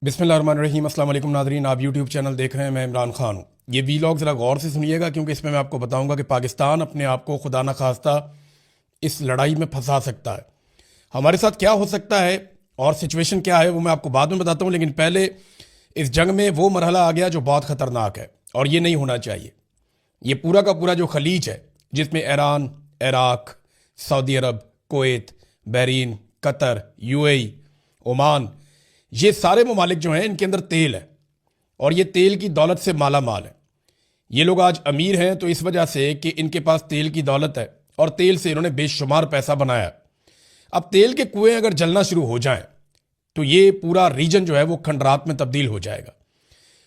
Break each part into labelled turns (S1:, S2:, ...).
S1: बिस्मिल्लाहिर्रहमानिर्रहीम। अस्सलाम वालेकुम नाज़रीन, आप यूट्यूब चैनल देख रहे हैं, मैं इमरान खान हूँ। ये वीलॉग ज़रा गौर से सुनिएगा क्योंकि इसमें मैं आपको बताऊंगा कि पाकिस्तान अपने आप को खुदा न खास्ता इस लड़ाई में फंसा सकता है। हमारे साथ क्या हो सकता है और सिचुएशन क्या है वो मैं आपको बाद में बताता हूँ, लेकिन पहले इस जंग में वो मरहला आ गया जो बहुत ख़तरनाक है और ये नहीं होना चाहिए। ये पूरा का पूरा जो खलीज है जिसमें Iran, Iraq, Saudi Arab, Kuwait, Bahrain, Qatar, UAE, Oman, ये सारे ममालिक जो हैं इनके अंदर तेल है और ये तेल की दौलत से माला माल है। ये लोग आज अमीर हैं तो इस वजह से कि इनके पास तेल की दौलत है और तेल से इन्होंने बेशुमार पैसा बनाया। अब तेल के कुएं अगर जलना शुरू हो जाएं तो ये पूरा रीजन जो है वो खंडरात में तब्दील हो जाएगा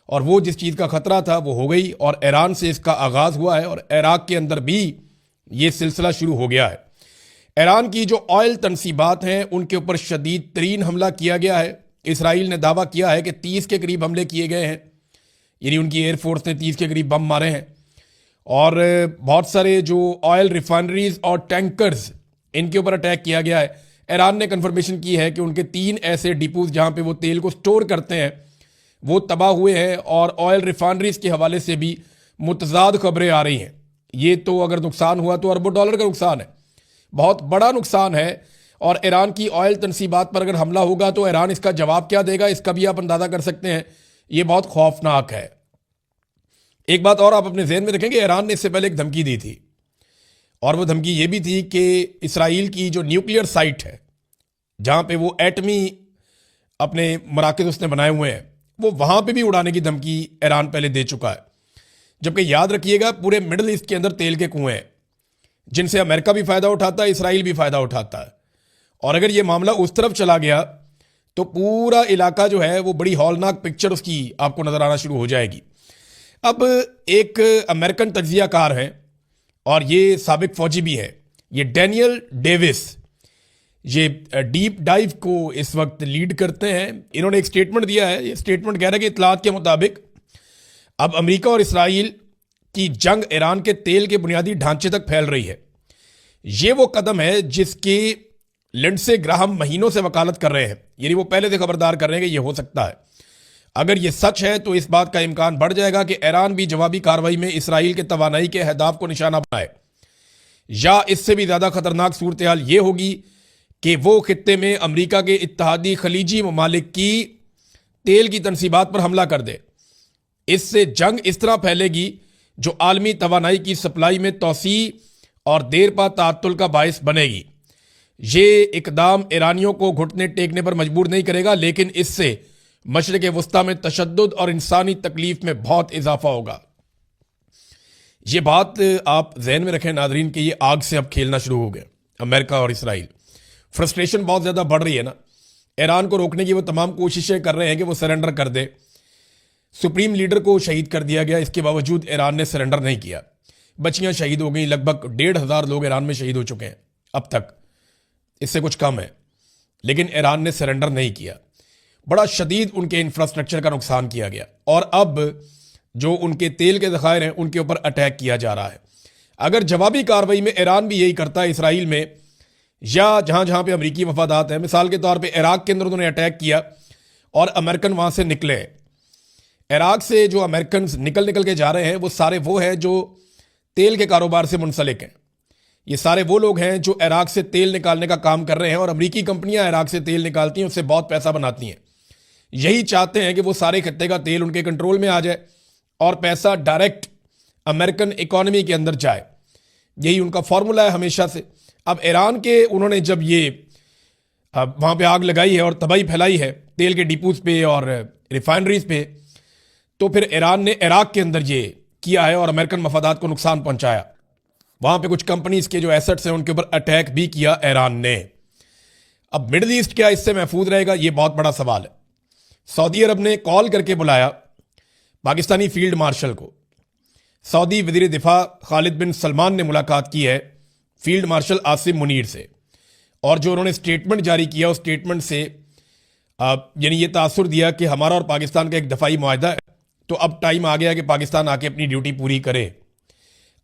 S1: और वो जिस चीज़ का खतरा था वो हो गई और ईरान से इसका आगाज़ हुआ है और इराक के अंदर भी ये सिलसिला शुरू हो गया है। ईरान की जो ऑयल तनसीबात हैं उनके ऊपर शदीद तरीन हमला किया गया है। इसराइल ने दावा किया है कि 30 के करीब हमले किए गए हैं, यानी उनकी एयरफोर्स ने 30 के करीब बम मारे हैं और बहुत सारे जो ऑयल रिफाइनरीज और टैंकर्स इनके ऊपर अटैक किया गया है। ईरान ने कंफर्मेशन की है कि उनके 3 ऐसे डिपोज जहां पे वो तेल को स्टोर करते हैं वो तबाह हुए हैं और ऑयल रिफाइनरीज के हवाले से भी मुतजाद खबरें आ रही हैं। ये तो अगर नुकसान हुआ तो अरबों डॉलर का नुकसान है, बहुत बड़ा नुकसान है। और ईरान की ऑयल तनसीबात पर अगर हमला होगा तो ईरान इसका जवाब क्या देगा इसका भी आप अंदाजा कर सकते हैं। ये बहुत खौफनाक है। एक बात और आप अपने जहन में रखेंगे, ईरान ने इससे पहले एक धमकी दी थी और वो धमकी ये भी थी कि इसराइल की जो न्यूक्लियर साइट है जहां पे वो एटमी अपने मराकज़ उसने बनाए हुए हैं वो वहां पे भी उड़ाने की धमकी ईरान पहले दे चुका है। जबकि याद रखिएगा पूरे मिडल ईस्ट के अंदर तेल के कुएं हैं जिनसे अमेरिका भी फायदा उठाता है, इसराइल भी फायदा उठाता है और अगर ये मामला उस तरफ चला गया तो पूरा इलाका जो है वो बड़ी हौलनाक पिक्चर उसकी आपको नजर आना शुरू हो जाएगी। अब एक अमेरिकन तज्जियाकार हैं और ये साबिक फौजी भी है, ये डैनियल डेविस, ये डीप डाइव को इस वक्त लीड करते हैं। इन्होंने एक स्टेटमेंट दिया है। ये स्टेटमेंट कह रहा है कि इत्तलात के मुताबिक अब अमेरिका और इसराइल की जंग ईरान के तेल के बुनियादी ढांचे तक फैल रही है। ये वो कदम है जिसकी लिंडसे ग्राहम महीनों से वकालत कर रहे हैं, यानी वो पहले से खबरदार कर रहे हैं कि ये हो सकता है। अगर ये सच है तो इस बात का इम्कान बढ़ जाएगा कि ईरान भी जवाबी कार्रवाई में इसराइल के तवानाई के अहदाफ को निशाना बनाए, या इससे भी ज़्यादा खतरनाक सूरत हाल ये होगी कि वो खित्ते में अमरीका के इत्तहादी खलीजी ममालिक की तेल की तनसीबात पर हमला कर दे। इससे जंग इस तरह फैलेगी जो आलमी तवानाई की सप्लाई में तोसी और देर पा ताअत्तुल का बायस बनेगी। ये इकदाम ईरानियों को घुटने टेकने पर मजबूर नहीं करेगा, लेकिन इससे मशरिक़ वस्ता में तशद्दुद और इंसानी तकलीफ में बहुत इजाफा होगा। ये बात आप जहन में रखें नाजरीन कि ये आग से अब खेलना शुरू हो गया अमेरिका और इसराइल। फ्रस्ट्रेशन बहुत ज़्यादा बढ़ रही है ना। ईरान को रोकने की वो तमाम कोशिशें कर रहे हैं कि वो सरेंडर कर दे। सुप्रीम लीडर को शहीद कर दिया गया, इसके बावजूद ईरान ने सरेंडर नहीं किया। बच्चियां शहीद हो गई, लगभग 1,500 लोग ईरान में शहीद हो चुके हैं अब तक, इससे कुछ कम है, लेकिन ईरान ने सरेंडर नहीं किया। बड़ा शदीद उनके इंफ्रास्ट्रक्चर का नुकसान किया गया और अब जो उनके तेल के ज़खायर हैं उनके ऊपर अटैक किया जा रहा है। अगर जवाबी कार्रवाई में ईरान भी यही करता है इसराइल में या जहां जहां पे अमरीकी वफादात हैं, मिसाल के तौर पे इराक के अंदर उन्होंने अटैक किया और अमेरिकन वहां से निकले। इराक से जो अमेरिकन निकल निकल के जा रहे हैं वो सारे वो हैं जो तेल के कारोबार से मुंसलिक हैं। ये सारे वो लोग हैं जो इराक से तेल निकालने का काम कर रहे हैं और अमरीकी कंपनियां इराक से तेल निकालती हैं, उससे बहुत पैसा बनाती हैं। यही चाहते हैं कि वो सारे खत्ते का तेल उनके कंट्रोल में आ जाए और पैसा डायरेक्ट अमेरिकन इकोनॉमी के अंदर जाए। यही उनका फॉर्मूला है हमेशा से। अब ईरान के उन्होंने जब ये वहाँ पे आग लगाई है और तबाही फैलाई है तेल के डिपोज पे और रिफाइनरीज पे, तो फिर ईरान ने इराक के अंदर ये किया है और अमेरिकन मफादात को नुकसान पहुंचाया। वहां पे कुछ कंपनीज के जो एसेट्स हैं उनके ऊपर अटैक भी किया ईरान ने। अब मिडल ईस्ट क्या इससे महफूज रहेगा, ये बहुत बड़ा सवाल है। सऊदी अरब ने कॉल करके बुलाया पाकिस्तानी फील्ड मार्शल को। सऊदी वजीर दिफा खालिद बिन सलमान ने मुलाकात की है फील्ड मार्शल आसिम मुनीर से और जो उन्होंने स्टेटमेंट जारी किया उस स्टेटमेंट से यानी ये तासुर दिया कि हमारा और पाकिस्तान का एक दफाई मुआहदा है, तो अब टाइम आ गया कि पाकिस्तान आके अपनी ड्यूटी पूरी करे।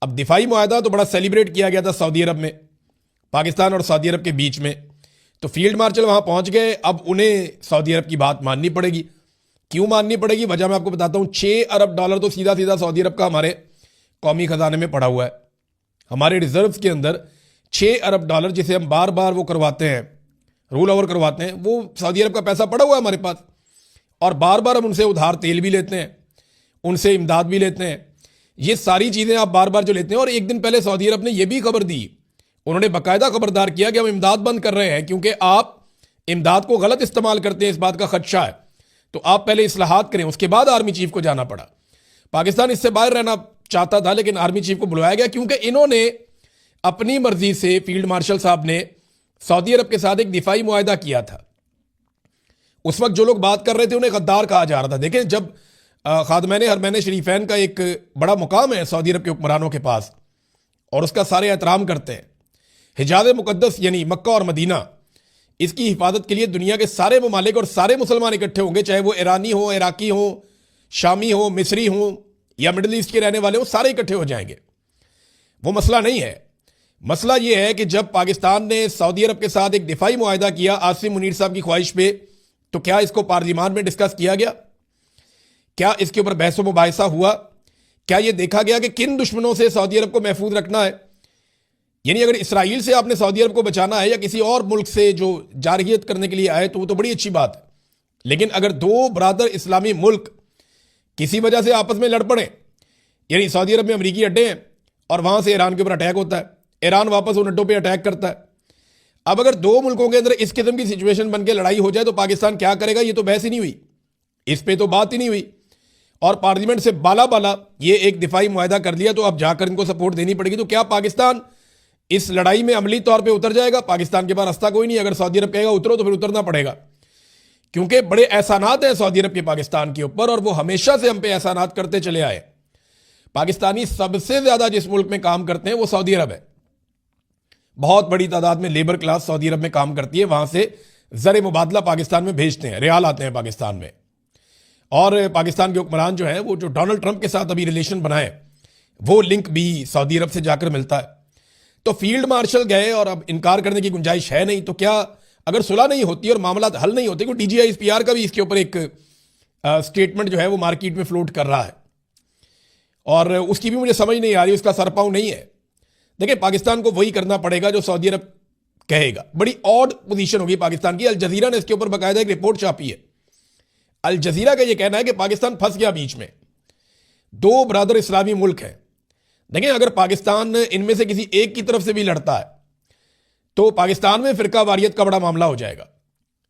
S1: अब दिफाई मुआहदा तो बड़ा सेलिब्रेट किया गया था सऊदी अरब में, पाकिस्तान और सऊदी अरब के बीच में, तो फील्ड मार्शल वहां पहुंच गए। अब उन्हें सऊदी अरब की बात माननी पड़ेगी। क्यों माननी पड़ेगी, वजह मैं आपको बताता हूं। $6 अरब तो सीधा सीधा सऊदी अरब का हमारे कौमी खजाने में पड़ा हुआ है। हमारे रिजर्व्स के अंदर $6 अरब जिसे हम बार बार वो करवाते हैं, रूल ओवर करवाते हैं, वो सऊदी अरब का पैसा पड़ा हुआ है हमारे पास। और बार बार हम उनसे उधार तेल भी लेते हैं, उनसे इमदाद भी लेते हैं। ये सारी चीज़ें आप बार बार जो लेते हैं। और एक दिन पहले सऊदी अरब ने यह भी खबर दी, उन्होंने बाकायदा खबरदार किया कि हम इमदाद बंद कर रहे हैं क्योंकि आप इमदाद को गलत इस्तेमाल करते हैं, इस बात का खदशा है। तो आप पहले इस्लाहात करें। उसके बाद आर्मी चीफ को जाना पड़ा। पाकिस्तान इससे बाहर रहना चाहता था लेकिन आर्मी चीफ को बुलाया गया क्योंकि इन्होंने अपनी मर्जी से, फील्ड मार्शल साहब ने सऊदी अरब के साथ एक दिफाई मुआहदा किया था। उस वक्त जो लोग बात कर रहे थे उन्हें गद्दार कहा जा रहा था। देखें, जब खादमैन हरमैन शरीफैन का एक बड़ा मुकाम है सऊदी अरब के हुक्मरानों के पास और उसका सारे एहतराम करते हैं। हिजाज मुकद्दस यानी मक्का और मदीना, इसकी हिफाजत के लिए दुनिया के सारे ममालिक और सारे मुसलमान इकट्ठे होंगे, चाहे वो ईरानी हो, इराकी हो, शामी हो, मिस्री हो या मिडल ईस्ट के रहने वाले हो, सारे इकट्ठे हो जाएंगे। वो मसला नहीं है। मसला ये है कि जब पाकिस्तान ने सऊदी अरब के साथ एक दिफाई मुआहदा किया आसिम मुनीर साहब की ख्वाहिश पे, तो क्या इसको पार्लियामान में डिस्कस किया गया? क्या इसके ऊपर बहस मुबाहिसा हुआ? क्या यह देखा गया कि किन दुश्मनों से सऊदी अरब को महफूज रखना है? यानी अगर इसराइल से आपने सऊदी अरब को बचाना है या किसी और मुल्क से जो जारहियत करने के लिए आए तो वो तो बड़ी अच्छी बात है। लेकिन अगर दो बरादर इस्लामी मुल्क किसी वजह से आपस में लड़ पड़े, यानी सऊदी अरब में अमरीकी अड्डे हैं और वहां से ईरान के ऊपर अटैक होता है, ईरान वापस उन अड्डों पर अटैक करता है। अब अगर दो मुल्कों के अंदर इस किस्म की सिचुएशन बन के लड़ाई हो जाए तो पाकिस्तान क्या करेगा? ये तो बहस ही नहीं हुई, इस पे तो बात ही नहीं हुई। और पार्लियामेंट से बाला बाला ये एक दिफाई मुआहदा कर लिया तो अब जाकर इनको सपोर्ट देनी पड़ेगी। तो क्या पाकिस्तान इस लड़ाई में अमली तौर पे उतर जाएगा? पाकिस्तान के पास रास्ता कोई नहीं। अगर सऊदी अरब कहेगा उतरो तो फिर उतरना पड़ेगा, क्योंकि बड़े एहसानात हैं सऊदी अरब के पाकिस्तान के ऊपर और वो हमेशा से हम पे एहसानात करते चले आए। पाकिस्तानी सबसे ज्यादा जिस मुल्क में काम करते हैं वो सऊदी अरब है। बहुत बड़ी तादाद में लेबर क्लास सऊदी अरब में काम करती है, वहां से ज़र मुबादला पाकिस्तान में भेजते हैं, रियाल आते हैं पाकिस्तान में। और पाकिस्तान के हुक्मरान जो है वो जो डोनाल्ड ट्रंप के साथ अभी रिलेशन बनाए, वो लिंक भी सऊदी अरब से जाकर मिलता है। तो फील्ड मार्शल गए और अब इनकार करने की गुंजाइश है नहीं। तो क्या अगर सुलह नहीं होती और मामला हल नहीं होते, क्योंकि DGISPR का भी इसके ऊपर एक स्टेटमेंट जो है वो मार्केट में फ्लोट कर रहा है और उसकी भी मुझे समझ नहीं आ रही, उसका सरपाव नहीं है। देखिए, पाकिस्तान को वही करना पड़ेगा जो सऊदी अरब कहेगा। बड़ी ऑड पोजीशन होगी पाकिस्तान की। अल जजीरा ने इसके ऊपर बाकायदा एक रिपोर्ट छापी है। अल जजीरा का यह कहना है कि पाकिस्तान फंस गया बीच में। दो बरादर इस्लामी मुल्क हैं। देखें, अगर पाकिस्तान इनमें से किसी एक की तरफ से भी लड़ता है तो पाकिस्तान में फिरका वारियत का बड़ा मामला हो जाएगा।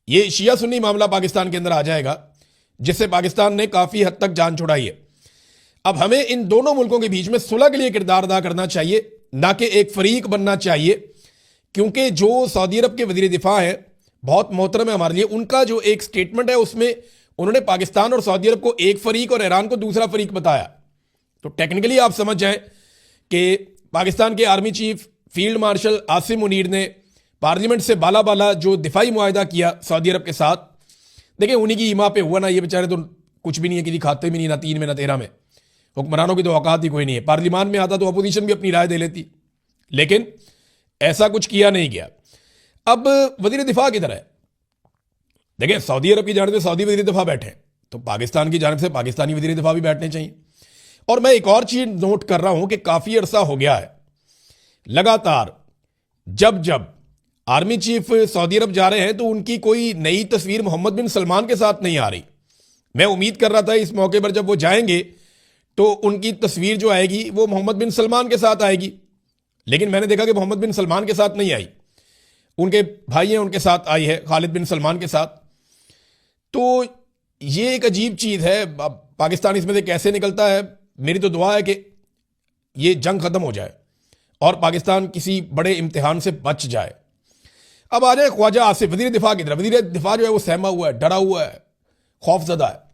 S1: यह शिया सुन्नी मामला पाकिस्तान के अंदर आ जाएगा, जिससे पाकिस्तान ने काफी हद तक जान छुड़ाई है। अब हमें इन दोनों मुल्कों के बीच में सुलह के लिए किरदार अदा करना चाहिए, ना कि एक फरीक बनना चाहिए। क्योंकि जो सऊदी अरब के वजीर दिफा हैं, बहुत मोहतरम है हमारे लिए, उनका जो एक स्टेटमेंट है उसमें उन्होंने पाकिस्तान और सऊदी अरब को एक फरीक और ईरान को दूसरा फरीक बताया। तो टेक्निकली आप समझ जाएं कि पाकिस्तान के army chief field marshal Asim Munir ने पार्लियामेंट से बाला बाला जो दिफाई मुआहदा किया सऊदी अरब के साथ, देखिए उन्हीं की ईमा पे हुआ ना। ये बेचारे तो कुछ भी नहीं है, किसी खाते में नहीं, ना 3 में ना 13 में। हुक्मरानों की तो औकात ही कोई नहीं है। पार्लियामान में आता तो अपोजिशन भी अपनी राय दे लेती, लेकिन ऐसा कुछ किया नहीं गया। अब वजीर दिफा किधर है? देखिए, सऊदी अरब की जानिब से सऊदी वजीर दिफा बैठे हैं, तो पाकिस्तान की जानिब से पाकिस्तानी वजीर दिफा भी बैठने चाहिए। और मैं एक और चीज नोट कर रहा हूं कि काफी अरसा हो गया है लगातार जब जब आर्मी चीफ सऊदी अरब जा रहे हैं तो उनकी कोई नई तस्वीर मोहम्मद बिन सलमान के साथ नहीं आ रही। मैं उम्मीद कर रहा था इस मौके पर जब वो जाएंगे तो उनकी तस्वीर जो आएगी वो मोहम्मद बिन सलमान के साथ आएगी, लेकिन मैंने देखा कि मोहम्मद बिन सलमान के साथ नहीं आई। उनके भाई हैं उनके साथ आई है, खालिद बिन सलमान के साथ। तो ये एक अजीब चीज है। पाकिस्तान इसमें से कैसे निकलता है? मेरी तो दुआ है कि ये जंग खत्म हो जाए और पाकिस्तान किसी बड़े इम्तिहान से बच जाए। अब आ जाए ख्वाजा आसिफ, वजीर दिफा की तरफ। वजीर दिफा जो है वो सहमा हुआ है, डरा हुआ है, खौफजदा है।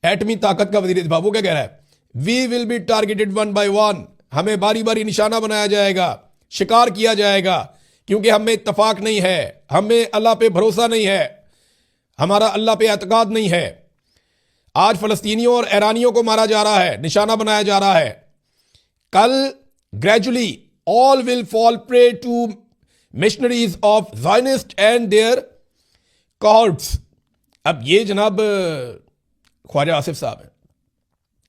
S1: एटमी ताकत का वजीर दिफा, वो क्या कह रहा है? We will be targeted 1 by 1। हमें बारी बारी निशाना बनाया जाएगा, शिकार किया जाएगा, क्योंकि हमें इत्तफाक नहीं है, हमें अल्लाह पे भरोसा नहीं है, हमारा अल्लाह पे एतकाद नहीं है। आज फलस्तीनियों और ईरानियों को मारा जा रहा है, निशाना बनाया जा रहा है। कल gradually all will fall prey to missionaries of Zionist and their cords. अब ये जनाब ख्वाजा आसिफ साहब हैं,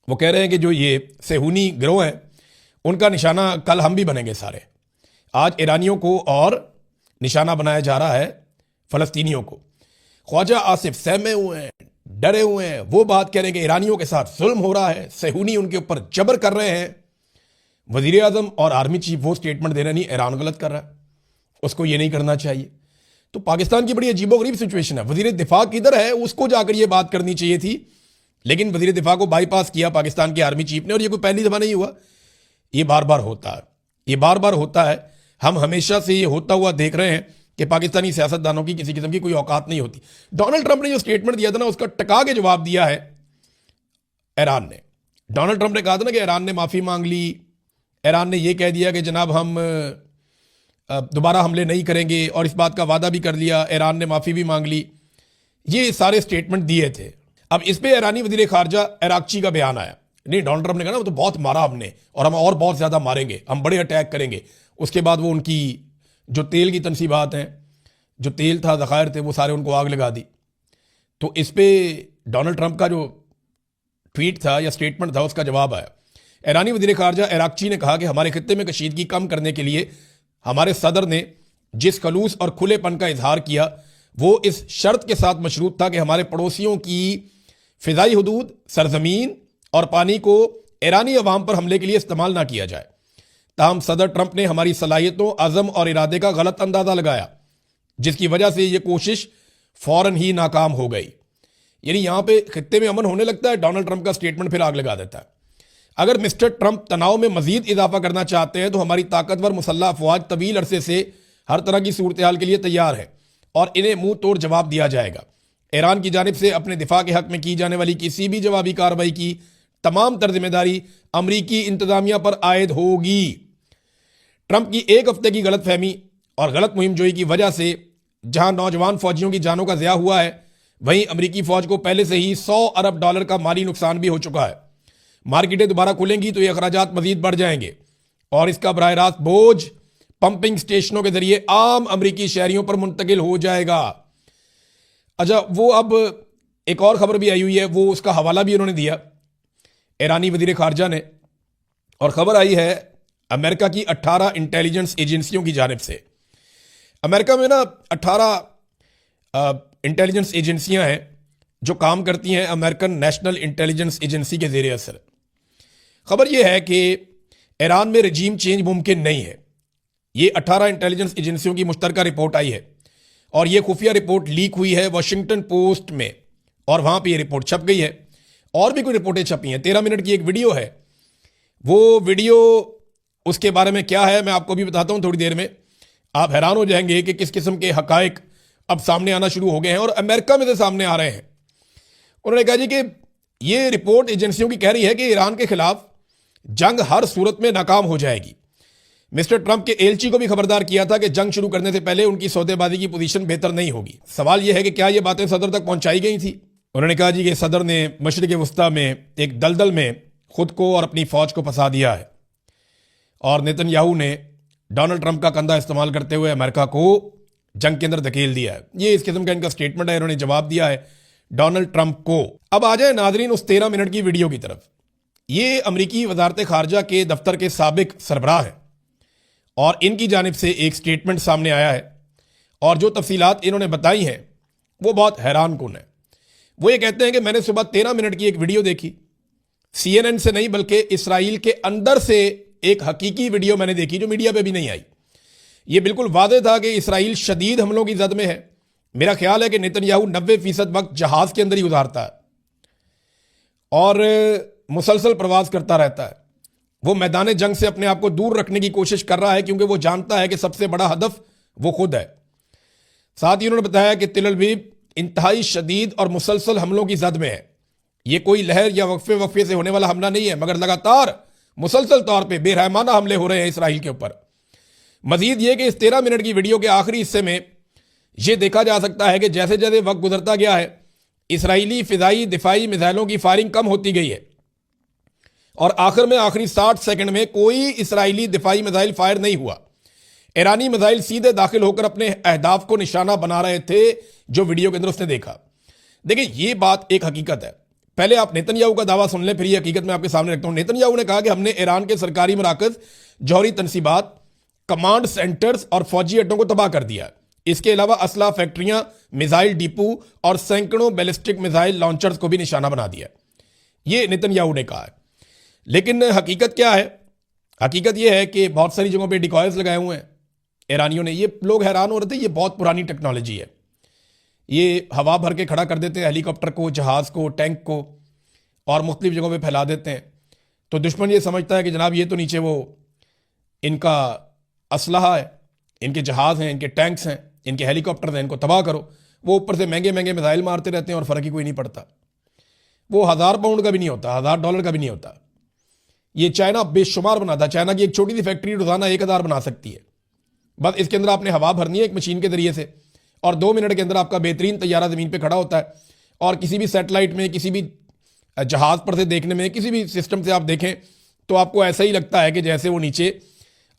S1: वो कह रहे हैं कि जो ये सेहूनी गिरोह है उनका निशाना कल हम भी बनेंगे सारे। आज ईरानियों को और निशाना बनाया जा रहा है फ़लस्तीनियों को। ख्वाजा आसिफ सहमे हुए हैं, डरे हुए हैं, वो बात कह रहे हैं कि ईरानियों के साथ जुल्म हो रहा है, सेहूनी उनके ऊपर जबर कर रहे हैं। वज़ीर आज़म और आर्मी चीफ वो स्टेटमेंट दे रहे नहीं, ईरान गलत कर रहा है, उसको ये नहीं करना चाहिए। तो पाकिस्तान की बड़ी अजीबोगरीब सिचुएशन है। वज़ीर दिफा किधर है, उसको जाकर ये बात करनी चाहिए थी, लेकिन वज़ीर दिफा को बाईपास किया पाकिस्तान के आर्मी चीफ ने। और ये कोई पहली दफ़ा नहीं हुआ, ये बार बार होता है, ये बार बार होता है। हम हमेशा से ये होता हुआ देख रहे हैं कि पाकिस्तानी सियासतदानों की किसी किस्म की कोई औकात नहीं होती। डोनाल्ड ट्रंप ने जो स्टेटमेंट दिया था ना, उसका टका के जवाब दिया है ईरान ने। डोनाल्ड ट्रंप ने कहा था ना कि ईरान ने माफ़ी मांग ली, ईरान ने यह कह दिया कि जनाब हम दोबारा हमले नहीं करेंगे, और इस बात का वादा भी कर लिया, ईरान ने माफ़ी भी मांग ली। ये सारे स्टेटमेंट दिए थे। अब इस पर ईरानी वज़ीर ख़ारजा इराक़ची का बयान आया, नहीं डोनाल्ड ट्रंप ने कहा ना वो तो बहुत मारा हमने और हम और बहुत ज़्यादा मारेंगे, हम बड़े अटैक करेंगे। उसके बाद वो उनकी जो तेल की तनसीबात हैं, जो तेल था, ज़खायर थे, वो सारे उनको आग लगा दी। तो इस पर डोनाल्ड ट्रंप का जो ट्वीट था या स्टेटमेंट था, उसका जवाब आया। ईरानी वज़ीर ख़ारजा इराक़ची ने कहा कि हमारे खित्ते में कशीदगी कम करने के लिए हमारे सदर ने जिस खलूस और खुलेपन का इजहार किया वो इस शर्त के साथ मशरूत था कि हमारे पड़ोसियों की फ़िज़ाई हदूद, सरजमीन और पानी को ईरानी अवाम पर हमले के लिए इस्तेमाल ना किया जाए। ताहम सदर ट्रंप ने हमारी सलाहियतों, अज़म और इरादे का गलत अंदाज़ा लगाया, जिसकी वजह से ये कोशिश फ़ौरन ही नाकाम हो गई। यानी यहाँ पे खित्ते में अमन होने लगता है, डोनाल्ड ट्रंप का स्टेटमेंट फिर आग लगा देता है। अगर मिस्टर ट्रंप तनाव में मजीद इजाफा करना चाहते हैं तो हमारी ताकतवर मुसल्लह अफवाज तवील अरसे से हर तरह की सूरत हाल के लिए तैयार है और इन्हें मुंह तोड़ जवाब दिया जाएगा। ईरान की जानिब से अपने दिफा के हक में की जाने वाली किसी भी जवाबी कार्रवाई की तमाम तर जिम्मेदारी अमरीकी इंतजामिया पर आयद होगी। ट्रंप की एक हफ्ते की गलत फहमी और गलत मुहिम जोई की वजह से जहां नौजवान फौजियों की जानों का ज़िया हुआ है, वहीं अमरीकी फौज को पहले से ही $100 अरब का माली नुकसान भी हो चुका है। मार्केटें दोबारा खुलेंगी तो ये अखराजात मजीद बढ़ जाएंगे और इसका बराह रास्त बोझ पंपिंग स्टेशनों के जरिए आम अमरीकी शहरियों पर मुंतकिल हो जाएगा। अच्छा, वो अब एक और खबर भी आई हुई है, वो उसका हवाला भी उन्होंने दिया ईरानी वज़ीर ख़ारजा ने, और खबर आई है अमेरिका की 18 इंटेलिजेंस एजेंसियों की जानिब से। अमेरिका में ना 18 इंटेलिजेंस एजेंसियां हैं जो काम करती हैं अमेरिकन नेशनल इंटेलिजेंस एजेंसी के ज़ेरे असर। खबर यह है कि ईरान में रजीम चेंज मुमकिन नहीं है। ये 18 इंटेलिजेंस एजेंसियों की मुश्तरका रिपोर्ट आई है और ये खुफिया रिपोर्ट लीक हुई है वॉशिंगटन पोस्ट में, और वहाँ पे ये रिपोर्ट छप गई है। और भी कोई रिपोर्टें छपी हैं। 13 मिनट की एक वीडियो है, वो वीडियो उसके बारे में क्या है मैं आपको भी बताता हूँ थोड़ी देर में। आप हैरान हो जाएंगे कि किस किस्म के हकायक अब सामने आना शुरू हो गए हैं और अमेरिका में से सामने आ रहे हैं। उन्होंने कहा जी कि ये रिपोर्ट एजेंसियों की कह रही है कि ईरान के खिलाफ जंग हर सूरत में नाकाम हो जाएगी। मिस्टर ट्रंप के एलची को भी खबरदार किया था कि जंग शुरू करने से पहले उनकी सौदेबाजी की पोजीशन बेहतर नहीं होगी। सवाल यह है कि क्या ये बातें सदर तक पहुंचाई गई थी। उन्होंने कहा जी कि सदर ने मशरिक़ वस्ता में एक दलदल में खुद को और अपनी फौज को फंसा दिया है और नेतन्याहू ने डोनाल्ड ट्रंप का कंधा इस्तेमाल करते हुए अमेरिका को जंग के अंदर धकेल दिया है। ये इस किस्म का इनका स्टेटमेंट है, इन्होंने जवाब दिया है डोनाल्ड ट्रंप को। अब आ जाए नाजरीन उस 13 मिनट की वीडियो की तरफ। ये अमरीकी वजारत खारजा के दफ्तर के साबिक सरबराह हैं और इनकी जानिब से एक स्टेटमेंट सामने आया है और जो तफसीलात इन्होंने बताई हैं वो बहुत हैरान कुन है। वो ये कहते हैं कि मैंने सुबह 13 मिनट की एक वीडियो देखी, CNN से नहीं बल्कि इसराइल के अंदर से एक हकीकी वीडियो मैंने देखी जो मीडिया पे भी नहीं आई। ये बिल्कुल वादे था कि इसराइल शदीद हमलों की जद में है। मेरा ख्याल है कि नेतन्याहू 90% वक्त जहाज के अंदर ही गुजारता है और मुसलसल प्रवास करता रहता है। वो मैदान जंग से अपने आप को दूर रखने की कोशिश कर रहा है क्योंकि वो जानता है कि सबसे बड़ा हदफ वो खुद है। साथ ही उन्होंने बताया कि तिल अवीव इंतहाई शदीद और मुसलसल हमलों की जद में है। ये कोई लहर या वक्फे से होने वाला हमला नहीं है, मगर लगातार मुसलसल तौर पे बेरहमाना हमले हो रहे हैं इसराइल के ऊपर। मजीद ये कि इस 13 मिनट की वीडियो के आखिरी हिस्से में यह देखा जा सकता है कि जैसे जैसे वक्त गुजरता गया है इसराइली फिजाई दिफाई मिसाइलों की फायरिंग कम होती गई है और आखिर में आखिरी 60 सेकंड में कोई इसराइली दिफाई मिसाइल फायर नहीं हुआ। ईरानी मिसाइल सीधे दाखिल होकर अपने अहदाफ को निशाना बना रहे थे जो वीडियो के अंदर उसने देखा। देखिए ये बात एक हकीकत है, पहले आप नेतन्याहू का दावा सुन लें, फिर ये हकीकत मैं आपके सामने रखता हूं। नेतन्याहू ने कहा कि हमने ईरान के सरकारी मराकज, जौहरी तनसीबात, कमांड सेंटर्स और फौजी अड्डों को तबाह कर दिया। इसके अलावा असला फैक्ट्रियां, मिसाइल डिपो और सैकड़ों बैलिस्टिक मिसाइल लॉन्चर्स को भी निशाना बना दिया। ये नेतन्याहू ने कहा है। लेकिन हकीकत क्या है? हकीकत यह है कि बहुत सारी जगहों पे डिकॉयर्स लगाए हुए हैं ईरानियों ने। ये लोग हैरान हो रहे थे, ये बहुत पुरानी टेक्नोलॉजी है। ये हवा भर के खड़ा कर देते हैं हेलीकॉप्टर को, जहाज़ को, टैंक को, और मुख्तलिफ जगहों पे फैला देते हैं। तो दुश्मन ये समझता है कि जनाब ये तो नीचे वो इनका असलहा है, इनके जहाज़ हैं, इनके टैंक्स हैं, इनके हेलीकॉप्टर हैं, इनको तबाह करो। वो ऊपर से महंगे महंगे मिसाइल मारते रहते हैं और फ़र्क ही कोई नहीं पड़ता। वो $1000 का भी नहीं होता, $1000 का भी नहीं होता। ये चाइना बेशुमार बनाता। चाइना की एक छोटी सी फैक्ट्री रोजाना 1000 बना सकती है। बस इसके अंदर आपने हवा भरनी है एक मशीन के जरिए से, और 2 मिनट के अंदर आपका बेहतरीन तैयारा ज़मीन पे खड़ा होता है। और किसी भी सैटेलाइट में, किसी भी जहाज़ पर से देखने में, किसी भी सिस्टम से आप देखें तो आपको ऐसा ही लगता है कि जैसे वो नीचे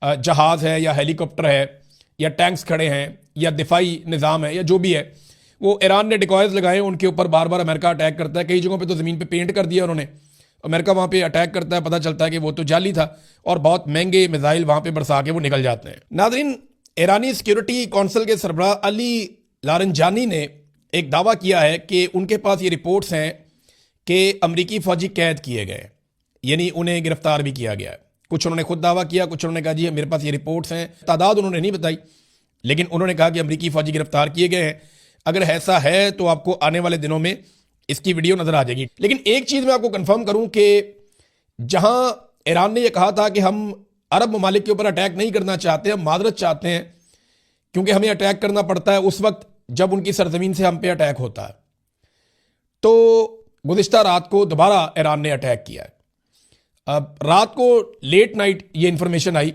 S1: जहाज़ है या हेलीकॉप्टर है या टैंक्स खड़े हैं या दिफाई निज़ाम है या जो भी है। वो ईरान ने डिकॉयर्स लगाए, उनके ऊपर बार बार अमेरिका अटैक करता है। कई जगहों पे तो ज़मीन पे पेंट कर दिया उन्होंने। अमेरिका वहाँ पे अटैक करता है, पता चलता है कि वो तो जाली था, और बहुत महंगे मिसाइल वहाँ पे बरसा के वो निकल जाते हैं। नाज़रीन, ईरानी सिक्योरिटी कौंसिल के सरबराह अली लारंजानी ने एक दावा किया है कि उनके पास ये रिपोर्ट्स हैं कि अमरीकी फ़ौजी कैद किए गए, यानी उन्हें गिरफ्तार भी किया गया है। कुछ उन्होंने खुद दावा किया, कुछ उन्होंने कहा जी मेरे पास ये रिपोर्ट्स हैं। तादाद उन्होंने नहीं बताई, लेकिन उन्होंने कहा कि अमरीकी फ़ौजी गिरफ्तार किए गए हैं। अगर ऐसा है तो आपको आने वाले दिनों में इसकी वीडियो नज़र आ जाएगी। लेकिन एक चीज़ मैं आपको कंफर्म करूं कि जहां ईरान ने यह कहा था कि हम अरब ममालिक के ऊपर अटैक नहीं करना चाहते, हम मादरत चाहते हैं क्योंकि हमें अटैक करना पड़ता है उस वक्त जब उनकी सरजमीन से हम पे अटैक होता है, तो गुज़िश्ता रात को दोबारा ईरान ने अटैक किया है। अब रात को लेट नाइट ये इंफॉर्मेशन आई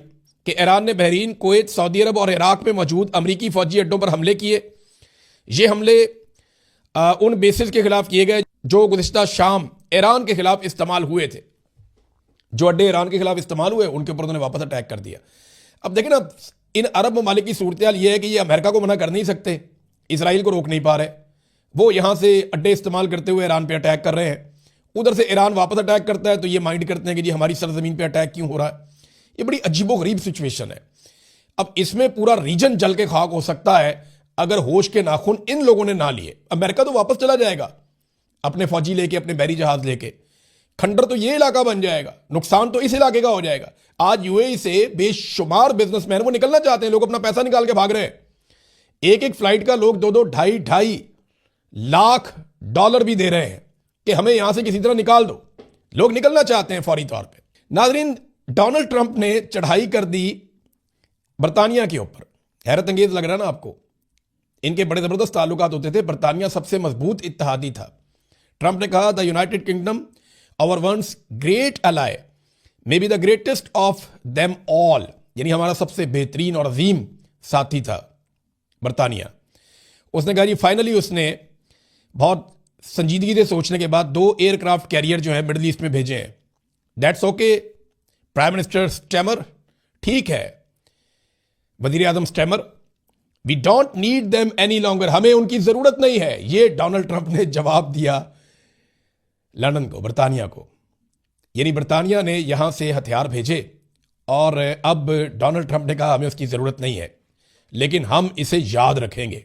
S1: कि ईरान ने बहरीन, कुवैत, सऊदी अरब और इराक में मौजूद अमरीकी फ़ौजी अड्डों पर हमले किए। ये हमले उन बेसिस के खिलाफ किए गए जो गुज़िश्ता शाम ईरान के खिलाफ इस्तेमाल हुए थे। जो अड्डे ईरान के खिलाफ इस्तेमाल हुए उनके ऊपर उन्होंने वापस अटैक कर दिया। अब देखें ना, इन अरब ममालिक की सूरत हाल ये है कि ये अमेरिका को मना कर नहीं सकते, इसराइल को रोक नहीं पा रहे। वो यहाँ से अड्डे इस्तेमाल करते हुए ईरान पे अटैक कर रहे हैं, उधर से ईरान वापस अटैक करता है तो ये माइंड करते हैं कि जी हमारी सरजमीन पे अटैक क्यों हो रहा है। ये बड़ी अजीबोगरीब सिचुएशन है। अब इसमें पूरा रीजन जल के खाक हो सकता है अगर होश के नाखून इन लोगों ने ना लिए। अमेरिका तो वापस चला जाएगा अपने फौजी लेके, अपने बहरी जहाज लेके। खंडर तो ये इलाका बन जाएगा, नुकसान तो इस इलाके का हो जाएगा। आज यूएई से बेशुमार बिजनेसमैन वो निकलना चाहते हैं, लोग अपना पैसा निकाल के भाग रहे हैं। एक एक फ्लाइट का लोग 2-2, ढाई लाख डॉलर भी दे रहे हैं कि हमें यहां से किसी तरह निकाल दो। लोग निकलना चाहते हैं फौरी तौर पे। नाजरीन, डोनाल्ड ट्रंप ने चढ़ाई कर दी बरतानिया के ऊपर। हैरत अंगेज लग रहा है ना आपको? इनके बड़े जबरदस्त ताल्लुकात होते थे, बरतानिया सबसे मजबूत इत्तेहादी था। ट्रंप ने कहा the United Kingdom our once great ally may be the greatest of them all, यानी हमारा सबसे बेहतरीन और अजीम साथी था बरतानिया। उसने कहा जी फाइनली उसने बहुत संजीदगी से सोचने के बाद 2 एयरक्राफ्ट कैरियर जो है मिडिल ईस्ट में भेजे हैं। That's okay prime minister Starmer, ठीक है वजीर आजम Starmer, we don't need them any longer, हमें उनकी जरूरत नहीं है। ये डोनाल्ड ट्रंप ने जवाब दिया लंदन को, बरतानिया को। यानी बरतानिया ने यहां से हथियार भेजे और अब डोनाल्ड ट्रंप ने कहा हमें उसकी जरूरत नहीं है, लेकिन हम इसे याद रखेंगे।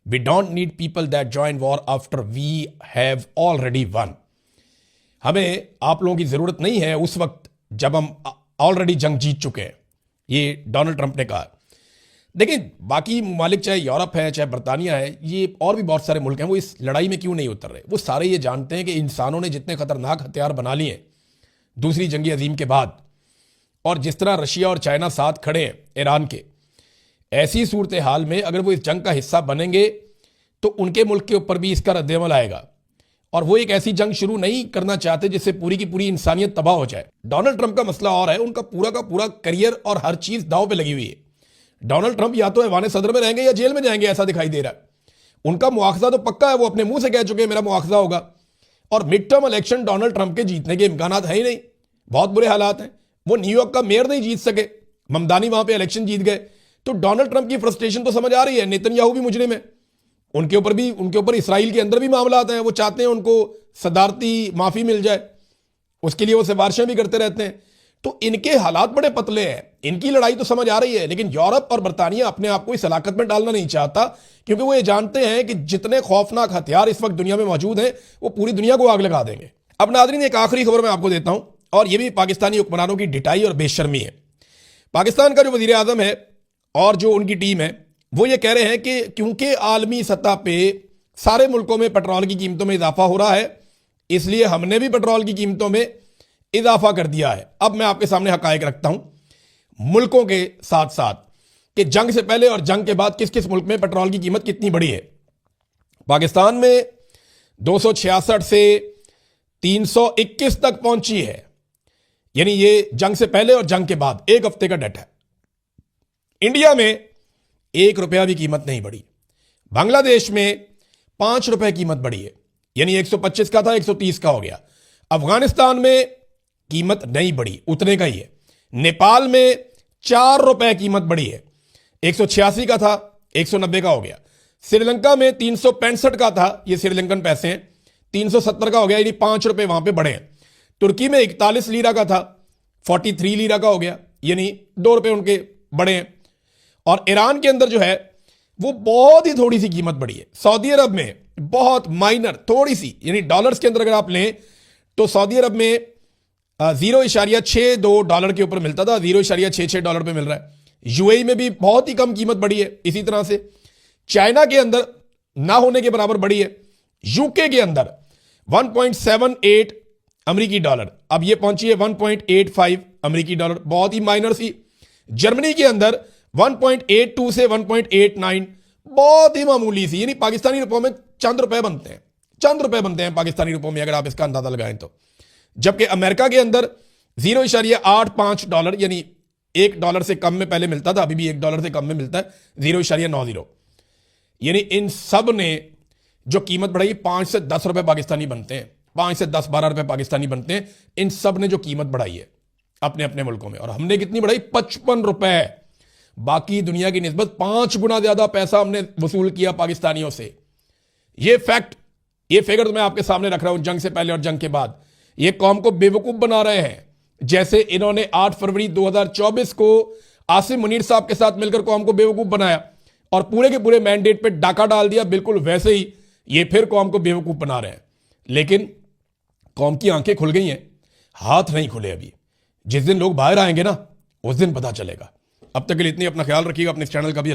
S1: We don't need people that join war after we have already won. हमें आप लोगों की जरूरत नहीं है उस वक्त जब हम ऑलरेडी जंग जीत चुके हैं, ये डोनाल्ड ट्रंप ने कहा। देखिए बाकी ममालिक, चाहे यूरोप है चाहे बरतानिया है, ये और भी बहुत सारे मुल्क हैं, वो इस लड़ाई में क्यों नहीं उतर रहे? वो सारे ये जानते हैं कि इंसानों ने जितने खतरनाक हथियार बना लिए दूसरी जंगी अजीम के बाद, और जिस तरह रशिया और चाइना साथ खड़े हैं ईरान के, ऐसी सूरत हाल में अगर वो इस जंग का हिस्सा बनेंगे तो उनके मुल्क के ऊपर भी इसका रद्देअमल आएगा। और वो एक ऐसी जंग शुरू नहीं करना चाहते जिससे पूरी की पूरी इंसानियत तबाह हो जाए। डोनाल्ड ट्रंप का मसला और है, उनका पूरा का पूरा करियर और हर चीज दांव पे लगी हुई है। डोनाल्ड ट्रंप या तो ऐवान सदर में रहेंगे या जेल में जाएंगे, ऐसा दिखाई दे रहा है। उनका मुआखजा तो पक्का है, वो अपने मुंह से कह चुके हैं मेरा मुआखजा होगा। और mid term election Donald Trump के जीतने के इम्कान है ही नहीं, बहुत बुरे हालात हैं। वो न्यूयॉर्क का मेयर नहीं जीत सके, ममदानी वहां पे इलेक्शन जीत गए। तो डोनाल्ड ट्रंप की फ्रस्ट्रेशन तो समझ आ रही है, नेतन्याहू भी मुजरिम है, उनके ऊपर इसराइल के अंदर भी मामला आते हैं। वो चाहते हैं उनको सदारती माफी मिल जाए, उसके लिए वो सिफारिशें भी करते रहते हैं। तो इनके हालात बड़े पतले हैं। इनकी लड़ाई तो समझ आ रही है, लेकिन यूरोप और बरतानिया अपने आप को इस हलाकत में डालना नहीं चाहता, क्योंकि वो ये जानते हैं कि जितने खौफनाक हथियार इस वक्त दुनिया में मौजूद हैं वो पूरी दुनिया को आग लगा देंगे। अब नाज़रीन, एक आखिरी खबर मैं आपको देता हूं, और ये भी पाकिस्तानी हुक्मरानों की ढिठाई और बेशर्मी है। पाकिस्तान का जो वजीर आजम है और जो उनकी टीम है, वो ये कह रहे हैं कि क्योंकि आलमी सतह पे सारे मुल्कों में पेट्रोल की कीमतों में इजाफा हो रहा है, इसलिए हमने भी पेट्रोल की कीमतों में इजाफा कर दिया है। अब मैं आपके सामने हकायक रखता हूं मुल्कों के साथ साथ कि जंग से पहले और जंग के बाद किस किस मुल्क में पेट्रोल की कीमत कितनी बढ़ी है। पाकिस्तान में 266 से 321 तक पहुंची है, यानी ये जंग से पहले और जंग के बाद एक हफ्ते का डाटा है। इंडिया में 1 रुपया भी कीमत नहीं बढ़ी। बांग्लादेश में 5 रुपए कीमत बढ़ी है, यानी 125 का था 130 का हो गया। अफगानिस्तान में कीमत नहीं बढ़ी, उतने का ही है। नेपाल में 4 रुपए कीमत बढ़ी है, 186 का था 190 का हो गया। श्रीलंका में 365 का था, ये श्रीलंकन पैसे हैं, 370 का हो गया, यानी 5 रुपए वहां पे बढ़े हैं। तुर्की में 41 लीरा का था, 43 लीरा का हो गया, यानी 2 रुपए उनके बढ़े हैं। और ईरान के अंदर जो है वो बहुत ही थोड़ी सी कीमत बढ़ी है। सऊदी अरब में बहुत माइनर थोड़ी सी, यानी डॉलर्स के अंदर अगर आप लें तो सऊदी अरब में 0.62 डॉलर के ऊपर मिलता था, 0.66 डॉलर पे मिल रहा है। यूएई में भी बहुत ही कम कीमत बढ़ी है इसी तरह से। चाइना के अंदर ना होने के बराबर बढ़ी है। यूके के अंदर 1.78 अमेरिकी डॉलर, अब ये पहुंची है 1.85 अमेरिकी डॉलर, बहुत ही माइनर सी। जर्मनी के अंदर 1.82 से 1.89, बहुत ही मामूली सी, यानी पाकिस्तानी रुपयों में चंद रुपए बनते हैं, चंद रुपए बनते हैं पाकिस्तानी रुपयों में अगर आप इसका अंदाजा लगाएं तो। जबकि अमेरिका के अंदर 0.85 डॉलर, यानी $1 से कम में पहले मिलता था, अभी भी $1 से कम में मिलता है, 0.90। यानी इन सब ने जो कीमत बढ़ाई 5 से 10 रुपए पाकिस्तानी बनते हैं, 5 से 10-12 रुपए पाकिस्तानी बनते हैं। इन सब ने जो कीमत बढ़ाई है अपने अपने मुल्कों में, और हमने कितनी बढ़ाई? 55 रुपए। बाकी दुनिया की निस्बत 5 गुना ज्यादा पैसा हमने वसूल किया पाकिस्तानियों से। ये फैक्ट, ये फिगर तो मैं आपके सामने रख रहा हूं, जंग से पहले और जंग के बाद। ये कौम को बेवकूफ बना रहे हैं, जैसे इन्होंने 8 फरवरी 2024 को आसिम मुनीर साहब के साथ मिलकर कौम को बेवकूफ बनाया और पूरे के पूरे मैंडेट पे डाका डाल दिया, बिल्कुल वैसे ही ये फिर कौम को बेवकूफ बना रहे हैं। लेकिन कौम की आंखें खुल गई हैं, हाथ नहीं खुले अभी। जिस दिन लोग बाहर आएंगे ना, उस दिन पता चलेगा। अब तक के लिए इतनी, अपना ख्याल रखिएगा, अपने इस चैनल का भी